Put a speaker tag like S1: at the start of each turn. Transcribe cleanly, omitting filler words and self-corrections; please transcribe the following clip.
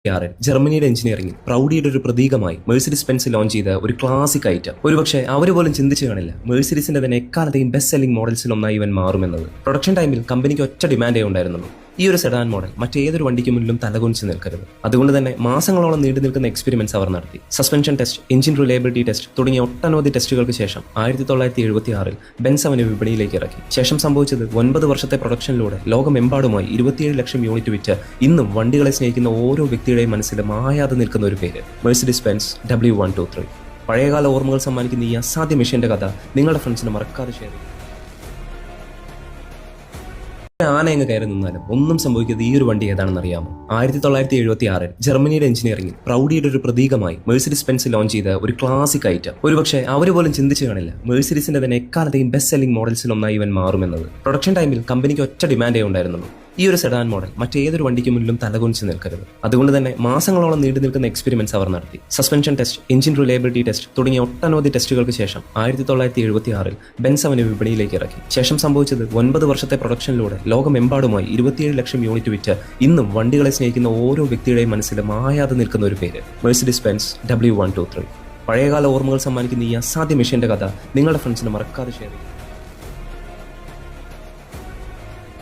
S1: ജർമ്മനിയുടെ എഞ്ചിനീയറിംഗിൽ പ്രൗഢിയുടെ ഒരു പ്രതീകമായി മെഴ്സിഡീസ് ബെൻസ് ലോഞ്ച് ചെയ്ത ഒരു ക്ലാസിക് ഐറ്റം. ഒരുപക്ഷെ അവർ പോലും ചിന്തിച്ചു കാണില്ല മെഴ്സിഡീസിന്റെ തന്നെ എക്കാലത്തെയും ബെസ്റ്റ് സെല്ലിംഗ് മോഡൽസിൽ ഒന്നായി ഇവൻ മാറുമെന്നത്. പ്രൊഡക്ഷൻ ടൈമിൽ കമ്പനിക്ക് ഒറ്റ ഡിമാൻഡേ ഉണ്ടായിരുന്നുള്ളൂ, ഈ ഒരു സെഡാൻ മോഡൽ മറ്റേതൊരു വണ്ടിക്ക് മുന്നിലും തലകുനിച്ച് നിൽക്കരുത്. അതുകൊണ്ട് തന്നെ മാസങ്ങളോളം നീണ്ടു നിൽക്കുന്ന എക്സ്പെരിമെന്റ്സ് അവർ നടത്തി. Suspension test, engine reliability test തുടങ്ങിയ ഒട്ടനവധി ടെസ്റ്റുകൾക്ക് ശേഷം 1976 ബെൻസ് അവനെ വിപണിയിലേക്ക് ഇറക്കി. ശേഷം സംഭവിച്ചത് 9 വർഷത്തെ പ്രൊഡക്ഷനിലൂടെ ലോകമെമ്പാടുമായി 27 ലക്ഷം യൂണിറ്റ് വിറ്റ് ഇന്നും വണ്ടികളെ സ്നേഹിക്കുന്ന ഓരോ വ്യക്തിയുടെയും മനസ്സിൽ മായാതെ നിൽക്കുന്ന ഒരു പേര്, മെഴ്സിഡീസ് ബെൻസ് W123. പഴയകാല ഓർമ്മകൾ സമ്മാനിക്കുന്ന ഈ അസാധ്യ മെഷീന്റെ കഥ നിങ്ങളുടെ ഫ്രണ്ട്സിന് മറക്കാതെ ഷെയർ ചെയ്യും. ആനയങ്ങ് കയറി നിന്നാലും ഒന്നും സംഭവിക്കുന്നത് ഈ ഒരു വണ്ടി ഏതാണെന്ന് അറിയാമോ? 1976 ജർമ്മനിയുടെ എഞ്ചിനീയറിംഗിൽ പ്രൗഢിയുടെ ഒരു പ്രതീകമായി മെഴ്സിഡീസ് ബെൻസ് ലോഞ്ച് ചെയ്ത ഒരു ക്ലാസിക് ഐറ്റം. ഒരുപക്ഷെ അവർ പോലും ചിന്തിച്ചു കാണില്ല മെഴ്സിഡീസിന്റെ തന്നെ എക്കാലത്തെയും ബെസ്റ്റ് സെല്ലിംഗ് മോഡൽസിൽ ഒന്നായി ഇവൻ മാറുമെന്നത്. പ്രൊഡക്ഷൻ ടൈമിൽ കമ്പനിക്ക് ഒറ്റ ഡിമാൻഡേ ഉണ്ടായിരുന്നുള്ളൂ, ഈ ഒരു സെഡാൻ മോഡൽ മറ്റേതൊരു വണ്ടിക്ക് മുന്നിലും തലകുനിച്ച് നിൽക്കരുത്. അതുകൊണ്ട് തന്നെ മാസങ്ങളോളം നീണ്ടു നിൽക്കുന്ന എക്സ്പെരിമെന്റ്സ് അവർ നടത്തി. Suspension test, engine reliability test തുടങ്ങിയ ഒട്ടനവധി ടെസ്റ്റുകൾക്ക് ശേഷം 1976 ബെൻസ് അവനെ വിപണിയിലേക്ക് ഇറക്കി. ശേഷം സംഭവിച്ചത് 9 വർഷത്തെ പ്രൊഡക്ഷനിലൂടെ ലോകമെമ്പാടുമായി 27 ലക്ഷം യൂണിറ്റ് വിറ്റ് ഇന്നും വണ്ടികളെ സ്നേഹിക്കുന്ന ഓരോ വ്യക്തിയുടെയും മനസ്സിൽ മായാതെ നിൽക്കുന്ന ഒരു പേര്, മെഴ്സിഡീസ് ബെൻസ് W123. പഴയകാല ഓർമ്മകൾ സമ്മാനിക്കുന്ന ഈ അസാധ്യ മെഷീന്റെ കഥ നിങ്ങളുടെ ഫ്രണ്ട്സിന് മറക്കാതെ ഷെയർ ചെയ്യും.